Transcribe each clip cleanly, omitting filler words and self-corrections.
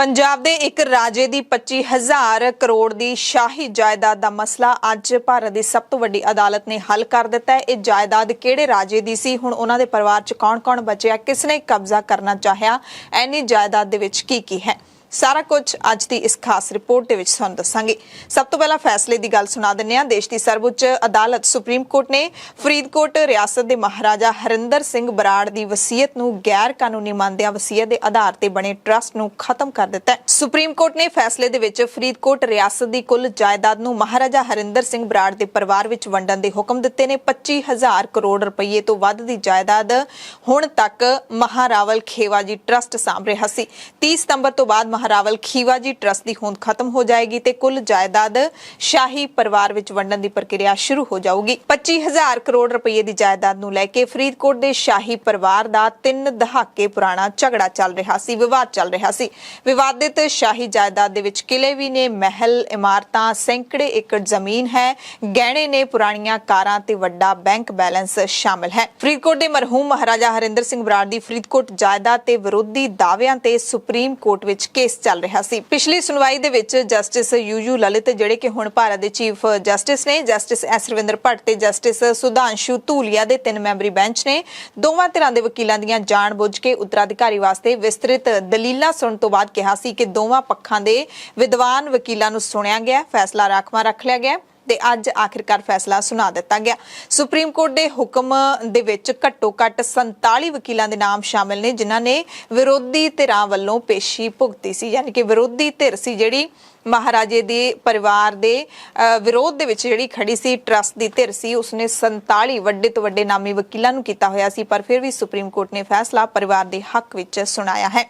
पंजाब दे एक राजे दी 25,000 करोड़ दी शाही जायदाद दा मसला अज भारत दी सब तो वड्डी अदालत ने हल कर दिता है। इह जायदाद किहड़े राजे दी सी, हुण उन्हां दे परिवार च कौन-कौन बचिया, किसने कब्जा करना चाहिया, इन्नी जायदाद दे विच की है, सारा कुछ अज दी इस खास रिपोर्ट दे विच तुहानूं दस्सांगे। सब तो पहला फैसले दी गल सुना दिंदे हां। देश दी सर्वोच्च अदालत सुप्रीम कोर्ट ने फरीदकोट रियासत दे महाराजा हरिंदर सिंह बराड़ दी वसीयत नूं गैर कानूनी मंनदिआं वसीयत दे आधार ते बने ट्रस्ट नूं खत्म कर दिता है। सुप्रीम कोर्ट ने फैसले दे विच फरीदकोट रियासत दी कुल जायदाद नूं महाराजा हरिंदर सिंह बराड़ दे परिवार विच वंडण दे हुकम दित्ते ने। 25,000 करोड़ रुपये तो वध दी जायदाद हुण तक महारावल खेवाजी ट्रस्ट सांभ रिहा सी। 30 सितंबर तो बाद महारावल खीवाजी ट्रस्ट की होंद खत्म हो जाएगी ते कुल जायदाद शाही परिवार विच वंडण की प्रक्रिया शुरू हो जाएगी। 25,000 करोड़ रुपये की जायदाद नूं लैके फरीदकोट के शाही परिवार का 3 दहाके पुराना झगड़ा चल रहा सी, विवाद चल रहा सी। विवादित शाही जायदाद दे विच किले भी ने, महल, इमारतां, सैकड़े एकड़ जमीन है, गहने ने, पुरानियां कारां ते वड्डा बैंक बैलेंस शामिल है। फरीदकोट के मरहूम महाराजा हरिंदर सिंह बराड़ की फरीदकोट जायदाद ते विरोधी दावियां ते सुप्रीम कोर्ट विच केस चल रहा सी। पिछली सुनवाई दे विच जस्टिस यूयू ललित जिहड़े कि हुण भारत दे चीफ जस्टिस ने, जस्टिस एस रविंदर भट्ट ते जस्टिस सुधांशु धूलिया दे 3 मैंबरी बेंच ने दोवां धिरां दे वकीलां दीआं जाण-बुझ के उत्तराधिकारी वास्ते विस्तृत दलीलां सुणन तो बाद कहा सी कि दोवां पक्षां दे विद्वान वकीलां नूं सुणिया गया, फैसला राखवां रख लिया गया ते अज आखिरकार फैसला सुना दिता गया। सुप्रीम कोर्ट के हुक्म दे विच घट्टो घट्ट 47 वकीलां दे नाम शामिल ने जिन्हां ने विरोधी धिरां वल्लों पेशी भुगती सी, यानी कि विरोधी धिर सी जिहड़ी महाराजे दे परिवार दे विरोध दे विच जिहड़ी खड़ी सी, ट्रस्ट दी धिर सी, उसने 47 वड्डे तो वड्डे नामी वकीलां नूं कीता होया सी, पर फिर भी सुप्रीम कोर्ट ने फैसला परिवार दे हक विच सुनाया है।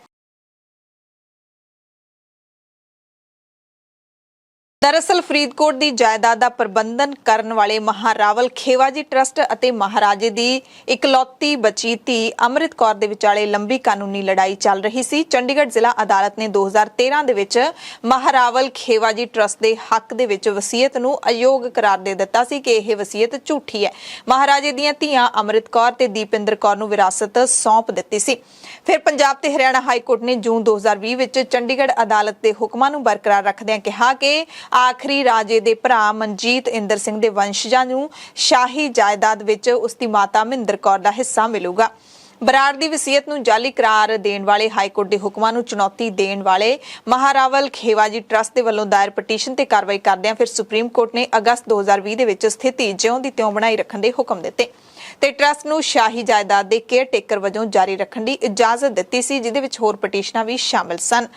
दरअसल फरीदकोट की जायदाद का प्रबंधन करने वाले महारावल खेवाजी ट्रस्ट और महाराजे की इकलौती बची धी अमृत कौर के विचाले लंबी कानूनी लड़ाई चल रही सी। चंडीगढ़ जिला अदालत ने 2013 दे विच महारावल खेवाजी ट्रस्ट के हक दे विच वसीयत नूं अयोग करार दे दिता सी कि यह वसीयत झूठी है। महाराजे दीआं धीआं अमृत कौर ते दीपिंदर कौर नूं विरासत सौंप दित्ती सी। फिर पंजाब ते हरियाणा हाई कोर्ट ने जून 2020 विच चंडीगढ़ अदालत के हुक्मां नूं बरकरार रखदिआं कहा कि आखिरी राजे दे भरा मनजीत इंदर सिंह दे वंशजां नूं शाही जायदाद विच उसदी माता महिंदर कौर दा हिस्सा मिलूगा। बराड़ दी वसीयत नूं जाली करार देण वाले हाईकोर्ट दे हुक्मां नूं चुनौती देण वाले महारावल खेवाजी ट्रस्ट दे वल्लों दायर पटीशन ते कार्रवाई करदिआं फिर सुप्रीम कोर्ट ने अगस्त 2020 दे विच स्थिति जिउं दी तिउं बनाई रखण दे हुक्म दित्ते ते ट्रस्ट नूं शाही जायदाद दे केयर टेकर वजों जारी रखण दी इजाजत दित्ती सी, जिहदे विच होर पटीशनां भी शामिल सन।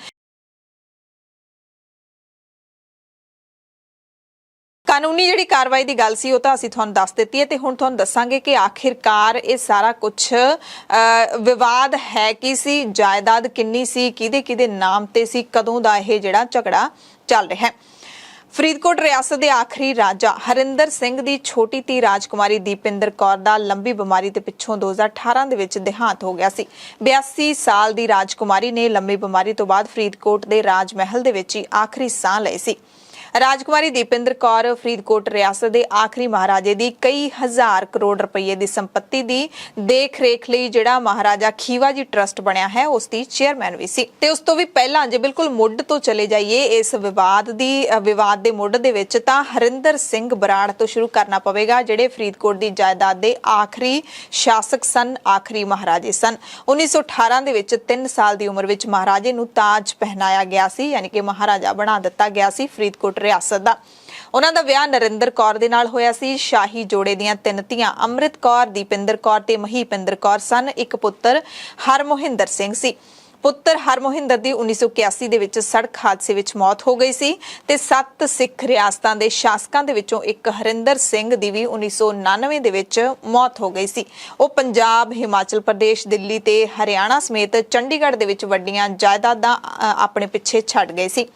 कानूनी जिहड़ी कार्रवाई की गल सी, तां असीं तुहानूं दस दित्ती है ते हुण तुहानूं दस्सांगे कि आखिरकार ये सारा कुछ विवाद है की सी, जायदाद किन्नी सी, किहदे नाम ते सी, कदों दा इह जिहड़ा झगड़ा चल रहा है। फरीदकोट रियासत के आखिरी राजा हरिंदर सिंह की छोटी धी राजकुमारी दीपिंदर कौर का लंबी बीमारी के पिछों 2018 दे विच देहांत हो गया सी। 82 साल की राजकुमारी ने लंबी बीमारी तो बाद फरीदकोट के राजमहल दे विच आखिरी साह लए सी। राजकुमारी दीपिंदर कौर फरीदकोट रियासत के आखिरी महाराजे की कई हजार करोड़ रुपये की संपत्ति की देख रेख लई जिहड़ा महाराजा खीवाजी ट्रस्ट बनया है उसकी चेयरमैन भी सी। ते उस तो भी पहला जे बिल्कुल मुੱਢ तो चले जाइए इस विवाद के मुੱਢ दे विच तां हरिंदर सिंह बराड़ तो शुरू करना पवेगा, जिहड़े फरीदकोट की जायदाद के आखिरी शासक सन, आखिरी महाराजे सन। 1918 दे विच 3 साल की उम्र विच महाराजे नूं ताज पहनाया गया सी, यानी कि महाराजा बना दिता गया सी फरीदकोट रियासत दा। उन्हां दा विआह नरिंदर कौर दे नाल होया सी। शाही जोड़े दीआं 3 धीआं अमृत कौर, दीपिंदर कौर ते महीपिंदर कौर सन। एक पुत्र हरमोहिंदर सिंह सी। पुत्र हरमोहिंदर दी 1981 दे विच सड़क हादसे विच मौत हो गई सी ते 7 सिख रियासतां दे शासकां दे विचों एक हरिंदर सिंह दी भी 1999 दे विच मौत हो गई सी। वो पंजाब, हिमाचल प्रदेश, दिल्ली ते हरियाणा समेत चंडीगढ़ दे विच वड्डियां जायदादां अपने पिछे छड्ड गए सी।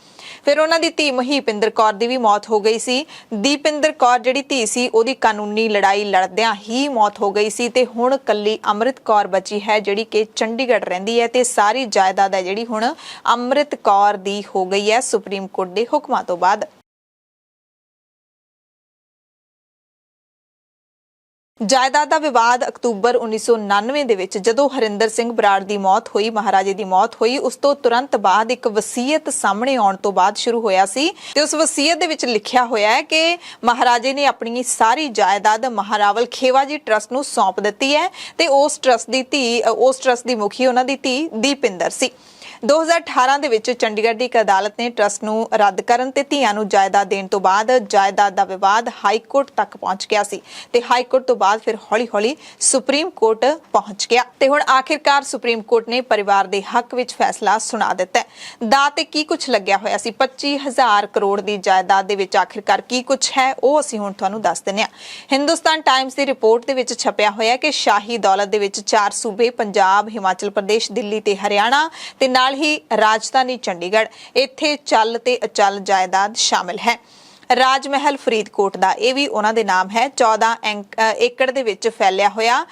फिर उन्हां दी धी महीपिंदर कौर दी भी मौत हो गई सी। दीपिंदर कौर जिहड़ी धी सी ओदी कानूनी लड़ाई लड़दियां ही मौत हो गई सी ते हुण कल्ली अमृत कौर बची है जिहड़ी कि चंडीगढ़ रहिंदी है ते सारी जायदाद है जिहड़ी हुण अमृत कौर दी हो गई है सुप्रीम कोर्ट दे हुक्मां तो बाद। ਜਾਇਦਾਦ ਦਾ ਵਿਵਾਦ ਅਕਤੂਬਰ 1999 ਦੇ ਵਿੱਚ ਜਦੋਂ ਹਰਿੰਦਰ ਸਿੰਘ ਬਰਾੜ ਦੀ ਮੌਤ ਹੋਈ, ਮਹਾਰਾਜੇ ਦੀ ਮੌਤ ਹੋਈ, ਉਸ ਤੋਂ ਤੁਰੰਤ ਬਾਅਦ ਇੱਕ ਵਸੀਅਤ ਸਾਹਮਣੇ ਆਉਣ ਤੋਂ ਬਾਅਦ ਸ਼ੁਰੂ ਹੋਇਆ ਸੀ ਤੇ ਉਸ ਵਸੀਅਤ ਦੇ ਵਿੱਚ ਲਿਖਿਆ ਹੋਇਆ ਹੈ ਕਿ ਮਹਾਰਾਜੇ ਨੇ ਆਪਣੀ ਸਾਰੀ ਜਾਇਦਾਦ ਮਹਾਰਾਵਲ ਖੇਵਾਜੀ ਟਰਸਟ ਨੂੰ ਸੌਂਪ ਦਿੱਤੀ ਹੈ ਤੇ ਉਸ ਟਰਸਟ ਦੀ ਮੁਖੀ ਉਹਨਾਂ ਦੀ ਧੀ ਦੀਪਿੰਦਰ ਸੀ। 2018 ਦੇ ਵਿੱਚ ਚੰਡੀਗੜ੍ਹ ਦੀ ਇੱਕ ਅਦਾਲਤ ਨੇ ਟਰਸਟ ਨੂੰ ਰੱਦ ਕਰਨ ਤੇ ਧੀਆਂ ਨੂੰ ਜਾਇਦਾਦ ਦੇਣ ਤੋਂ ਬਾਅਦ ਜਾਇਦਾਦ ਦਾ ਵਿਵਾਦ ਹਾਈ ਕੋਰਟ ਤੱਕ ਪਹੁੰਚ ਗਿਆ ਸੀ ਤੇ ਹਾਈ ਕੋਰਟ ਤੋਂ ਬਾਅਦ ਫਿਰ ਹੌਲੀ-ਹੌਲੀ ਸੁਪਰੀਮ ਕੋਰਟ ਪਹੁੰਚ ਗਿਆ ਤੇ ਹੁਣ ਆਖਿਰਕਾਰ ਸੁਪਰੀਮ ਕੋਰਟ ਨੇ ਪਰਿਵਾਰ ਦੇ ਹੱਕ ਵਿੱਚ ਫੈਸਲਾ ਸੁਣਾ ਦਿੱਤਾ ਹੈ। ਦਾ ਤੇ ਕੀ ਕੁਝ ਲੱਗਿਆ ਹੋਇਆ ਸੀ 25,000 ਕਰੋੜ ਦੀ ਜਾਇਦਾਦ ਦੇ ਵਿੱਚ ਆਖਿਰਕਾਰ ਕੀ ਕੁਝ ਹੈ ਉਹ ਅਸੀਂ ਹੁਣ ਤੁਹਾਨੂੰ ਦੱਸ ਦਿੰਦੇ ਹਾਂ। ਹਿੰਦੁਸਤਾਨ ਟਾਈਮਜ਼ ਦੀ ਰਿਪੋਰਟ ਦੇ ਵਿੱਚ ਛਪਿਆ ਹੋਇਆ ਕਿ ਸ਼ਾਹੀ ਦੌਲਤ ਦੇ ਵਿੱਚ 4 ਸੂਬੇ ਪੰਜਾਬ, ਹਿਮਾਚਲ ਪ੍ਰਦੇਸ਼, ਦਿੱਲੀ ਤੇ ਹਰਿਆਣਾ ਤੇ ਨਾਲ ਹੀ ਰਾਜਧਾਨੀ ਚੰਡੀਗੜ੍ਹ, ਇੱਥੇ ਚੱਲ ਤੇ ਅਚਲ ਜਾਇਦਾਦ ਸ਼ਾਮਿਲ ਹੈ। ਰਾਜ ਮਹਿਲ ਫਰੀਦਕੋਟ ਦਾ ਇਹ ਵੀ ਉਹਨਾਂ ਦੇ ਨਾਮ ਹੈ। 14 ਏਕੜ ਦੇ ਵਿੱਚ ਫੈਲਿਆ ਹੋਇਆ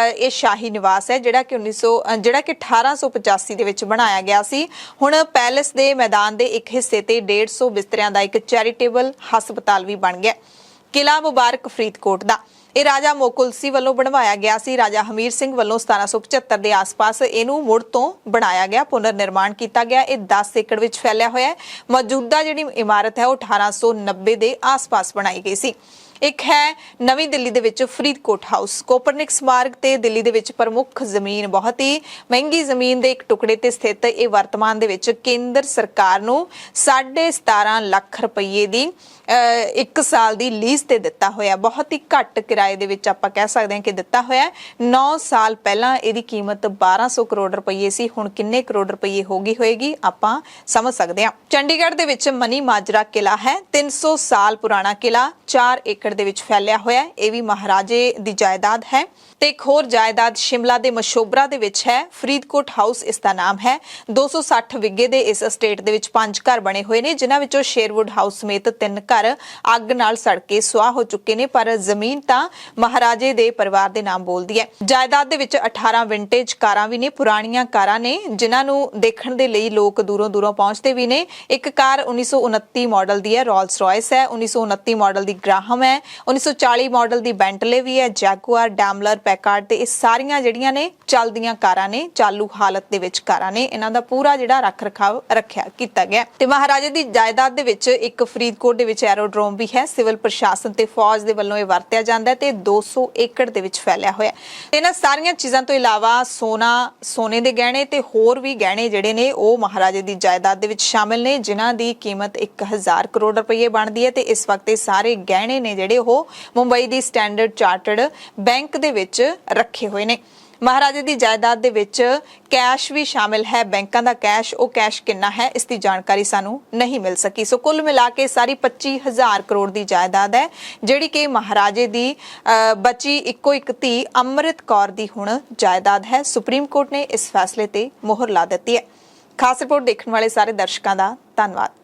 ਇਹ ਸ਼ਾਹੀ ਨਿਵਾਸ ਹੈ ਜਿਹੜਾ ਕਿ 1885 ਦੇ ਵਿੱਚ ਬਣਾਇਆ ਗਿਆ ਸੀ। ਹੁਣ ਪੈਲੇਸ ਦੇ ਮੈਦਾਨ ਦੇ ਇੱਕ ਹਿੱਸੇ ਤੇ 150 ਬਿਸਤਰਿਆਂ ਦਾ ਇੱਕ ਚੈਰੀਟੇਬਲ ਹਸਪਤਾਲ ਵੀ ਬਣ ਗਿਆ। ਕਿਲਾ ਮੁਬਾਰਕ ਫਰੀਦਕੋਟ ਦਾ ਇਹ ਰਾਜਾ ਮੋਕੁਲਸੀ ਵੱਲੋਂ ਬਣਵਾਇਆ ਗਿਆ ਸੀ। ਰਾਜਾ ਹਮੀਰ ਸਿੰਘ ਵੱਲੋਂ 1775 ਦੇ ਆਸ-ਪਾਸ ਇਹਨੂੰ ਮੁੜ ਤੋਂ ਬਣਾਇਆ ਗਿਆ, ਪੁਨਰ ਨਿਰਮਾਣ ਕੀਤਾ ਗਿਆ। ਇਹ 10 ਏਕੜ ਵਿੱਚ ਫੈਲਿਆ ਹੋਇਆ ਹੈ। ਮੌਜੂਦਾ ਜਿਹੜੀ ਇਮਾਰਤ ਹੈ ਉਹ 1890 ਦੇ ਆਸ-ਪਾਸ ਬਣਾਈ ਗਈ ਸੀ। ਇੱਕ ਹੈ ਨਵੀਂ ਦਿੱਲੀ ਦੇ ਵਿੱਚ ਫਰੀਦਕੋਟ ਹਾਊਸ, ਕੋਪਰਨਿਕਸ ਮਾਰਗ ਤੇ ਦਿੱਲੀ ਦੇ ਵਿੱਚ ਪ੍ਰਮੁੱਖ ਜ਼ਮੀਨ, ਬਹੁਤ ਹੀ ਮਹਿੰਗੀ ਜ਼ਮੀਨ ਦੇ ਇੱਕ ਟੁਕੜੇ ਤੇ ਸਥਿਤ ਇਹ ਵਰਤਮਾਨ ਦੇ ਵਿੱਚ ਕੇਂਦਰ ਸਰਕਾਰ ਨੂੰ 17.5 ਲੱਖ ਰੁਪਏ ਦੀ 1 ਸਾਲ ਦੀ ਲੀਜ਼ ਤੇ ਦਿੱਤਾ ਹੋਇਆ। ਬਹੁਤ ਹੀ ਘੱਟ ਕਿਰਾਏ ਦੇ ਵਿੱਚ ਆਪਾਂ ਕਹਿ ਸਕਦੇ ਹਾਂ ਕਿ ਦਿੱਤਾ ਹੋਇਆ। 9 ਸਾਲ ਪਹਿਲਾਂ ਇਹਦੀ ਕੀਮਤ 1200 ਕਰੋੜ ਰੁਪਏ ਸੀ, ਹੁਣ ਕਿੰਨੇ ਕਰੋੜ ਰੁਪਏ ਹੋ ਗਈ ਹੋਏਗੀ ਆਪਾਂ ਸਮਝ ਸਕਦੇ ਹਾਂ। ਚੰਡੀਗੜ੍ਹ ਦੇ ਵਿੱਚ ਮਨੀ ਮਾਜਰਾ ਕਿਲਾ ਹੈ, 300 ਸਾਲ ਪੁਰਾਣਾ ਕਿਲਾ, 4 ਏਕੜ ਦੇ ਵਿੱਚ ਫੈਲਿਆ ਹੋਇਆ। ਇਹ ਵੀ ਮਹਾਰਾਜੇ ਦੀ ਜਾਇਦਾਦ ਹੈ। ਤੇ ਇੱਕ ਹੋਰ ਜਾਇਦਾਦ ਸ਼ਿਮਲਾ ਦੇ ਮਸ਼ੋਬਰਾ ਦੇ ਵਿੱਚ ਹੈ, ਫਰੀਦਕੋਟ ਹਾਊਸ ਇਸ ਦਾ ਨਾਮ ਹੈ। 260 ਵਿੱਗੇ ਦੇ ਇਸ estate ਦੇ ਵਿੱਚ 5 ਘਰ ਬਣੇ ਹੋਏ ਨੇ, ਜਿਨ੍ਹਾਂ ਵਿੱਚੋਂ ਸ਼ੇਰਵੁੱਡ ਹਾਊਸ ਸਮੇਤ 3 ਘਰ ਅੱਗ ਨਾਲ ਸੜ ਕੇ ਸੁਆਹ ਹੋ ਚੁੱਕੇ ਨੇ, ਪਰ ਜ਼ਮੀਨ ਤਾਂ ਮਹਾਰਾਜੇ ਦੇ ਪਰਿਵਾਰ ਦੇ ਨਾਮ ਬੋਲਦੀ ਹੈ। ਜਾਇਦਾਦ ਦੇ ਵਿੱਚ 18 ਵਿੰਟੇਜ ਕਾਰਾਂ ਵੀ ਨੇ, ਪੁਰਾਣੀਆਂ ਕਾਰਾਂ ਨੇ ਜਿਨ੍ਹਾਂ ਨੂੰ ਦੇਖਣ ਦੇ ਲਈ ਲੋਕ ਦੂਰੋਂ ਪਹੁੰਚਦੇ ਵੀ ਨੇ। ਇੱਕ ਕਾਰ 1929 ਮਾਡਲ ਦੀ ਹੈ, ਰੋਲਸ ਰॉयस ਹੈ। 1929 ਮਾਡਲ ਦੀ ਗ੍ਰਾਹਮ ਹੈ। 1940 ਮਾਡਲ ਦੀ ਬੈਂਟਲੇ ਵੀ ਹੈ, ਜੈਗੁਆਰ, ਡੈਮਲਰ, ਪੈਕਾਰਡ ਤੇ ਇਹ ਸਾਰੀਆਂ ਜਿਹੜੀਆਂ ਨੇ ਚੱਲਦੀਆਂ ਕਾਰਾਂ ਨੇ, ਚਾਲੂ ਹਾਲਤ ਦੇ ਵਿੱਚ ਕਾਰਾਂ ਨੇ। ਇਹਨਾਂ ਦਾ ਪੂਰਾ ਜਿਹੜਾ ਰੱਖ-ਰਖਾਵ ਰੱਖਿਆ ਕੀਤਾ ਗਿਆ ਤੇ ਮਹਾਰਾਜੇ ਦੀ ਜਾਇਦਾਦ ਦੇ ਵਿੱਚ ਇੱਕ ਫਰੀਦਕੋਟ ਦੇ ਵਿੱਚ ਐਰੋਡਰੋਮ ਵੀ ਹੈ। ਸਿਵਲ ਪ੍ਰਸ਼ਾਸਨ ਤੇ ਫੌਜ ਦੇ ਵੱਲੋਂ ਇਹ ਵਰਤਿਆ ਜਾਂਦਾ ਤੇ 200 ਏਕੜ ਦੇ ਵਿੱਚ ਫੈਲਿਆ ਹੋਇਆ। ਤੇ ਇਹਨਾਂ ਸਾਰੀਆਂ ਚੀਜ਼ਾਂ ਤੋਂ ਇਲਾਵਾ ਸੋਨੇ ਦੇ ਗਹਿਣੇ ਤੇ ਹੋਰ ਵੀ ਗਹਿਣੇ ਜਿਹੜੇ ਨੇ ਉਹ ਮਹਾਰਾਜੇ ਦੀ ਜਾਇਦਾਦ ਦੇ ਵਿੱਚ ਸ਼ਾਮਿਲ ਨੇ, ਜਿਨ੍ਹਾਂ ਦੀ ਕੀਮਤ 1000 ਕਰੋੜ ਰੁਪਏ ਬਣਦੀ ਹੈ। ਤੇ ਇਸ ਵਕਤ ਇਹ ਸਾਰੇ ਗਹਿਣੇ ਨੇ ਜਿਹੜੇ ਉਹ ਮੁੰਬਈ ਦੀ ਸਟੈਂਡਰਡ ਚਾਰਟਰਡ ਬੈਂਕ ਦੇ ਵਿੱਚ ਰੱਖੇ ਹੋਏ ਨੇ। ਮਹਾਰਾਜੇ ਦੀ ਜਾਇਦਾਦ ਦੇ ਵਿੱਚ ਕੈਸ਼ ਵੀ ਸ਼ਾਮਿਲ ਹੈ। ਬੈਂਕਾਂ ਦਾ ਕੈਸ਼, ਉਹ ਕੈਸ਼ ਕਿੰਨਾ ਹੈ ਇਸ ਦੀ ਜਾਣਕਾਰੀ ਸਾਨੂੰ ਨਹੀਂ ਮਿਲ ਸਕੀ। ਸੋ ਕੁੱਲ ਮਿਲਾ ਕੇ ਸਾਰੀ 25,000 ਕਰੋੜ ਦੀ ਜਾਇਦਾਦ ਹੈ, ਜਿਹੜੀ ਕਿ ਮਹਾਰਾਜੇ ਦੀ ਬਚੀ ਇੱਕੋ ਇੱਕ ਧੀ ਅੰਮ੍ਰਿਤ ਕੌਰ ਦੀ ਹੁਣ ਜਾਇਦਾਦ ਹੈ। ਸੁਪਰੀਮ ਕੋਰਟ ਨੇ ਇਸ ਫੈਸਲੇ ਤੇ ਮੋਹਰ ਲਾ ਦਿੱਤੀ ਹੈ। ਖਾਸ ਰਿਪੋਰਟ ਦੇਖਣ ਵਾਲੇ ਸਾਰੇ ਦਰਸ਼ਕਾਂ ਦਾ ਧੰਨਵਾਦ।